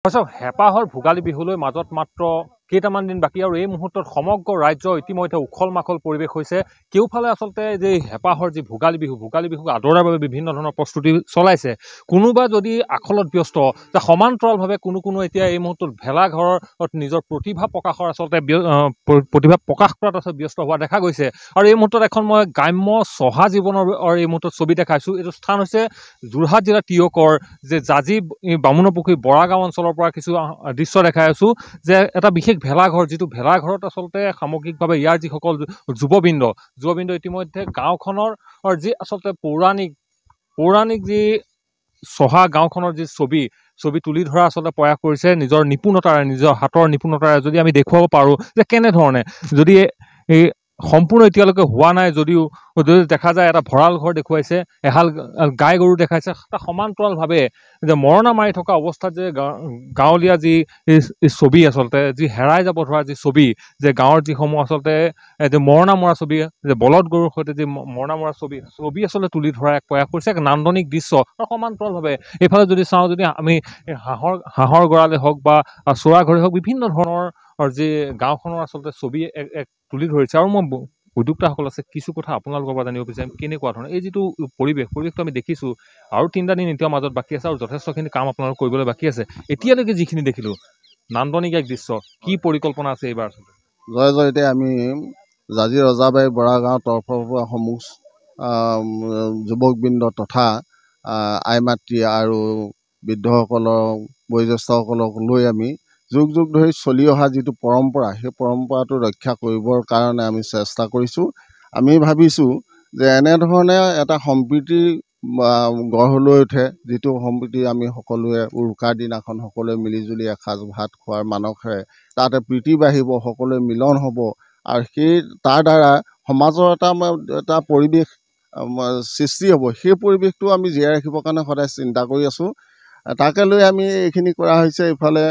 হেঁপাহৰ ভোগালী বিহুলৈ মাজত মাত্ৰ কেইটামান দিন বাকী আৰু এই মুহূৰ্তত সমগ্ৰ ৰাজ্য ইতিমধ্যে উখল মাখল পৰিৱেশ হৈছে। কেউফালে আচলতে যে হেঁপাহৰ যি ভোগালী বিহুক আদৰাৰ বাবে বিভিন্ন ধৰণৰ প্ৰস্তুতি চলাইছে। কোনোবা যদি আখলত ব্যস্ত, যে সমান্তৰালভাৱে কোনো এতিয়া এই মুহূৰ্তত ভেলাঘৰত নিজৰ প্ৰতিভা প্ৰকাশৰ আচলতে প্ৰতিভা প্ৰকাশ কৰাত আচলতে ব্যস্ত হোৱা দেখা গৈছে। আৰু এই মুহূৰ্তত এখন মই গ্ৰাম্য চহা জীৱনৰ এই মুহূৰ্তত ছবি দেখাইছোঁ। এইটো স্থান হৈছে যোৰহাট জিলাৰ টিয়কৰ যে জাজি বামুণৰপুখুৰী বৰাগাঁও অঞ্চলৰ পৰা কিছু দৃশ্য দেখাই আছোঁ, যে এটা বিশেষ ভেলাঘৰ, যিটো ভেলাঘৰত আচলতে সামগ্ৰিকভাৱে ইয়াৰ যিসকল যুৱবৃন্দ ইতিমধ্যে গাঁওখনৰ যি আচলতে পৌৰাণিক যি চহা গাঁওখনৰ যি ছবি তুলি ধৰা আচলতে প্ৰয়াস কৰিছে নিজৰ নিপুণতাৰে, নিজৰ হাতৰ নিপুণতাৰে। যদি আমি দেখুৱাব পাৰোঁ যে কেনেধৰণে, যদি এই সম্পূৰ্ণ এতিয়ালৈকে হোৱা নাই যদিও যদি দেখা যায়, এটা ভঁৰাল ঘৰ দেখুৱাইছে, এহাল গাই গৰু দেখাইছে, এটা সমান্তৰালভাৱে যে মৰণা মাৰি থকা অৱস্থাত যে গাঁৱলীয়া যি ছবি আচলতে, যি হেৰাই যাব ধৰা যি ছবি, যে গাঁৱৰ যিসমূহ আচলতে যে মৰণা মৰা ছবি, যে বলদ গৰুৰ সৈতে যি মৰণা মৰা ছবি আচলতে তুলি ধৰা এক প্ৰয়াস কৰিছে, এক নান্দনিক দৃশ্য। আৰু সমান্তৰালভাৱে এইফালে যদি চাওঁ, যদি আমি হাঁহৰ গঁৰালে হওক বা চৰা ঘৰে হওক, বিভিন্ন ধৰণৰ যি গাঁওখনৰ আচলতে ছবি এক তুলি ধৰিছে। আৰু মই উদ্যোক্তাসকল আছে, কিছু কথা আপোনালোকৰ পৰা জানিব বিচাৰিম, কেনেকুৱা ধৰণৰ এই যিটো পৰিৱেশটো আমি দেখিছোঁ। আৰু 3টা দিন এতিয়াও মাজত বাকী আছে, আৰু যথেষ্টখিনি কাম আপোনালোক কৰিবলৈ বাকী আছে। এতিয়ালৈকে যিখিনি দেখিলোঁ নান্দনিক এক দৃশ্য, কি পৰিকল্পনা আছে এইবাৰ? জয়তে আমি জাজি ৰজাবাই বৰাগাঁৱৰ তৰফৰ পৰা সমূহ যুৱকবৃন্দ তথা আই মাতৃ আৰু বৃদ্ধসকলৰ বয়োজ্যেষ্ঠসকলক লৈ আমি যুগ ধৰি চলি অহা যিটো পৰম্পৰা, সেই পৰম্পৰাটো ৰক্ষা কৰিবৰ কাৰণে আমি চেষ্টা কৰিছোঁ। আমি ভাবিছোঁ যে এনেধৰণে এটা সম্প্ৰীতি গঢ় লৈ উঠে, যিটো সম্প্ৰীতি আমি সকলোৱে উৰুকাৰ দিনাখন সকলোৱে মিলিজুলি এসাঁজ ভাত খোৱাৰ মানসেৰে তাতে প্ৰীতি বাঢ়িব, সকলোৱে মিলন হ'ব, আৰু সেই তাৰ দ্বাৰা সমাজৰ এটা পৰিৱেশ সৃষ্টি হ'ব। সেই পৰিৱেশটো আমি জীয়াই ৰাখিবৰ কাৰণে সদায় চিন্তা কৰি আছোঁ। তাকে লৈ আমি এইখিনি কৰা হৈছে। ইফালে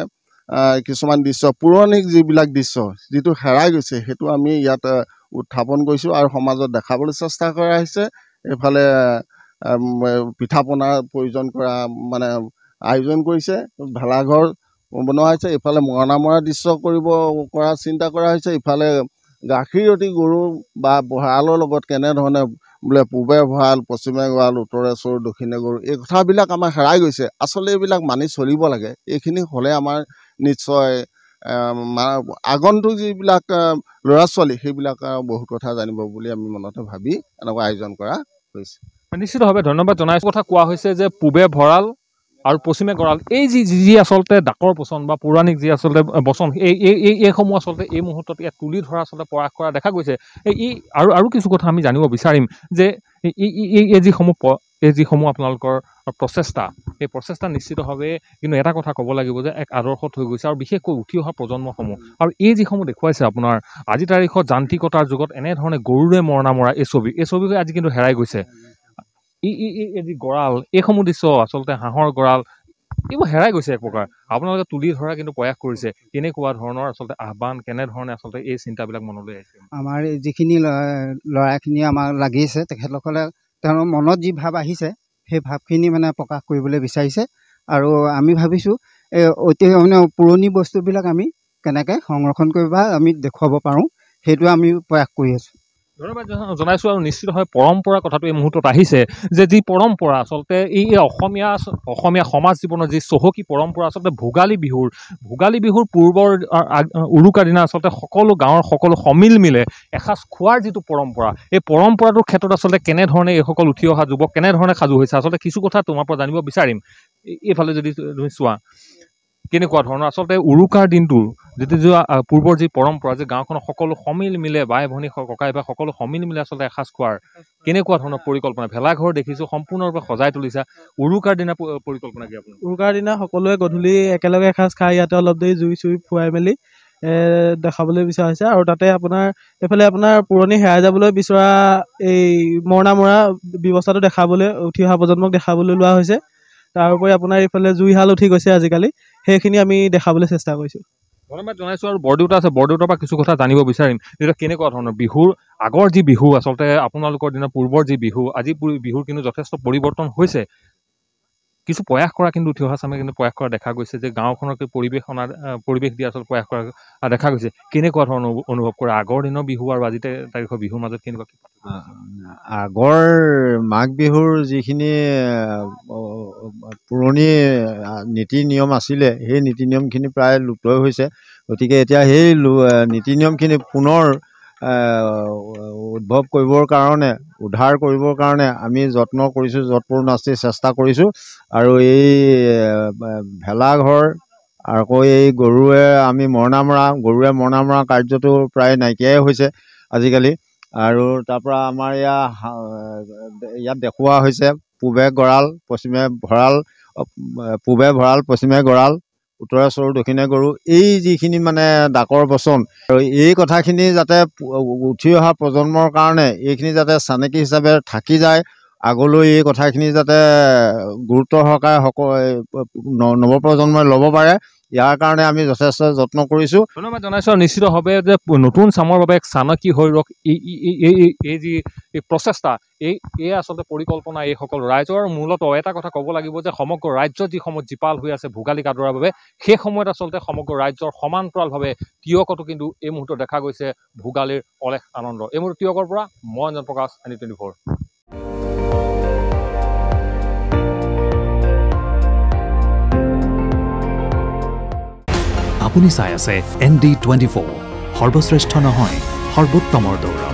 কিছুমান দৃশ্য, পৌৰাণিক যিবিলাক দৃশ্য, যিটো হেৰাই গৈছে, সেইটো আমি ইয়াত উত্থাপন কৰিছোঁ আৰু সমাজত দেখাবলৈ চেষ্টা কৰা হৈছে। এইফালে পিঠা পনাৰ আয়োজন কৰিছে, ভেলাঘৰ বনোৱা হৈছে। ইফালে মৰণা মৰা দৃশ্য কৰা চিন্তা কৰা হৈছে। ইফালে গাখীৰতী গৰু বা ভঁৰালৰ লগত কেনেধৰণে বোলে পূবে ভঁৰাল, পশ্চিমে গঁৰাল, উত্তৰে চোৰ, দক্ষিণে গৰু, এই কথাবিলাক আমাৰ হেৰাই গৈছে। আচলতে এইবিলাক মানি চলিব লাগে। এইখিনি হ'লে আমাৰ নিশ্চয় আগন্তুক যিবিলাক ল'ৰা ছোৱালী, সেইবিলাক বহুত কথা জানিব বুলি আমি মনতে ভাবি এনেকুৱা আয়োজন কৰা হৈছে। নিশ্চিতভাৱে ধন্যবাদ জনাইছোঁ। কথা কোৱা হৈছে যে পূবে ভঁৰাল আৰু পশ্চিমে গঁৰাল, এই যি আচলতে ডাকৰ বচন বা পৌৰাণিক যি আচলতে বচন, এইসমূহ আচলতে এই মুহূৰ্তত ইয়াত তুলি ধৰা আচলতে প্ৰয়াস কৰা দেখা গৈছে। আৰু কিছু কথা আমি জানিব বিচাৰিম, যে এই যিসমূহ আপোনালোকৰ প্ৰচেষ্টা, এই প্ৰচেষ্টা নিশ্চিতভাৱে কিন্তু এটা কথা ক'ব লাগিব যে এক আদৰ্শত হৈ গৈছে, আৰু বিশেষকৈ উঠি অহা প্ৰজন্মসমূহ। আৰু এই যিসমূহ দেখুৱাইছে আপোনাৰ আজিৰ তাৰিখত যান্ত্ৰিকতাৰ যুগত এনেধৰণে গৰুৰে মৰণা মৰা এই ছবি আজি কিন্তু হেৰাই গৈছে। এই যি গঁৰাল, এইসমূহ দৃশ্য আচলতে হাঁহৰ গঁৰাল, এইবোৰ হেৰাই গৈছে এক প্ৰকাৰ। আপোনালোকে তুলি ধৰা কিন্তু প্ৰয়াস কৰিছে। কেনেকুৱা ধৰণৰ আচলতে আহ্বান, কেনেধৰণে আচলতে এই চিন্তাবিলাক মনলৈ আহিছে? আমাৰ যিখিনি ল'ৰাখিনি আমাৰ লাগিছে, তেখেতসকলে তেওঁৰ মনত যি ভাৱ আহিছে, সেই ভাৱখিনি প্ৰকাশ কৰিবলৈ বিচাৰিছে। আৰু আমি ভাবিছোঁ পুৰণি বস্তুবিলাক আমি কেনেকৈ সংৰক্ষণ কৰিব বা আমি দেখুৱাব পাৰোঁ, সেইটো আমি প্ৰয়াস কৰি আছোঁ। ধন্যবাদ জনাইছোঁ। আৰু নিশ্চিতভাৱে পৰম্পৰা কথাটো এই মুহূৰ্তত আহিছে, যে যি পৰম্পৰা আচলতে এই অসমীয়া সমাজ জীৱনৰ যি চহকী পৰম্পৰা, আচলতে ভোগালী বিহুৰ পূৰ্বৰ উৰুকাৰ দিনা আচলতে সকলো গাঁৱৰ সকলো সমিল মিলে এসাঁজ খোৱাৰ যিটো পৰম্পৰা, এই পৰম্পৰাটোৰ ক্ষেত্ৰত আচলতে কেনেধৰণে এইসকল উঠি অহা যুৱক কেনেধৰণে সাজু হৈছে, আচলতে কিছু কথা তোমাৰ পৰা জানিব বিচাৰিম। এইফালে যদি তুমি চোৱা, কেনেকুৱা ধৰণৰ আচলতে উৰুকাৰ দিনটো যিটো পূৰ্বৰ যি পৰম্পৰা, যে গাঁওখনৰ সকলো সমিল মিলে, বাই ভনী ককাই ভাই সকলো সমিল মিলে আচলতে এসাঁজ খোৱাৰ, কেনেকুৱা ধৰণৰ পৰিকল্পনা? ভেলাঘৰ দেখিছোঁ সম্পূৰ্ণৰূপে সজাই তুলিছা। উৰুকাৰ দিনা পৰিকল্পনা কি আপোনাৰ? উৰুকাৰ দিনা সকলোৱে গধূলি একেলগে এসাঁজ খাই ইয়াতে অলপ দেৰি জুই চুই ফুৱাই মেলি দেখাবলৈ বিচৰা হৈছে। আৰু তাতে এইফালে পুৰণি হেৰাই যাবলৈ বিচৰা এই মৰণা মৰা ব্যৱস্থাটো দেখাবলৈ, উঠি অহা প্ৰজন্মক দেখাবলৈ লোৱা হৈছে। তাৰোপৰি এইফালে জুইশাল উঠি গৈছে আজিকালি, সেইখিনি আমি দেখাবলৈ চেষ্টা কৰিছোঁ। ধন্যবাদ জনাইছোঁ। আৰু বৰদেউতা আছে, বৰদেউতাৰ পৰা কিছু কথা জানিব বিচাৰিম। এতিয়া কেনেকুৱা ধৰণৰ বিহুৰ আগৰ যি বিহু, আচলতে আপোনালোকৰ দিনৰ পূৰ্বৰ যি বিহু, আজি বিহুৰ কিন্তু যথেষ্ট পৰিৱৰ্তন হৈছে। কিছু প্ৰয়াস কৰা কিন্তু উঠি অহা চামে কিন্তু প্ৰয়াস কৰা দেখা গৈছে যে গাঁওখনৰ পৰিৱেশ দিয়া আচলতে প্ৰয়াস কৰা দেখা গৈছে কেনেকুৱা ধৰণৰ অনুভৱ কৰে আগৰ দিনৰ বিহু আৰু আজি তাৰিখৰ বিহুৰ মাজত কেনেকুৱা আগৰ মাঘ বিহুৰ যিখিনি পুৰণি নীতি নিয়ম আছিলে সেই নীতি নিয়মখিনি প্ৰায় লুপ্তই হৈছে গতিকে এতিয়া সেই নীতি নিয়মখিনি পুনৰ উদ্ভৱ কৰিবৰ কাৰণে উদ্ধাৰ কৰিবৰ কাৰণে আমি যত্ন কৰিছোঁ যৎপৰোনাস্তি চেষ্টা কৰিছোঁ আৰু এই ভেলাঘৰ আকৌ এই গৰুৱে মৰণা মৰা কাৰ্যটো প্ৰায় নাইকিয়াই হৈছে আজিকালি আৰু তাৰপৰা আমাৰ ইয়াত দেখুওৱা হৈছে পূবে ভঁৰাল পশ্চিমে গঁৰাল উত্তৰে চৰু দক্ষিণে গৰু এই যিখিনি মানে ডাকৰ বচন আৰু এই কথাখিনি যাতে উঠি অহা প্ৰজন্মৰ কাৰণে এইখিনি যাতে চানেকি হিচাপে থাকি যায় আগলৈ এই কথাখিনি যাতে গুৰুত্ব সহকাৰে নৱপ্ৰজন্মই ল'ব পাৰে ইয়াৰ কাৰণে আমি যথেষ্ট যত্ন কৰিছোঁ। ধন্যবাদ জনাইছোঁ আৰু নিশ্চিতভাৱে যে নতুন চামৰ বাবে এক চানকি হৈ ৰওক এই যি প্ৰচেষ্টা এই আচলতে পৰিকল্পনা এইসকল ৰাইজৰ মূলত এটা কথা ক'ব লাগিব যে সমগ্ৰ ৰাজ্যত যি সময়ত জীপাল হৈ আছে ভোগালীক আদৰাৰ বাবে সেই সময়ত আচলতে সমগ্ৰ ৰাজ্যৰ সমান্তৰালভাৱে তিয়কতো কিন্তু এই মুহূৰ্তত দেখা গৈছে ভোগালীৰ অলেখ আনন্দ। এই মুহূৰ্তত তিয়কৰ পৰা মই অঞ্জন প্ৰকাশ ND24। আপুনি চাই আছে ND24 সৰ্বশ্ৰেষ্ঠ নহয় সৰ্বোত্তমৰ দৌৰা।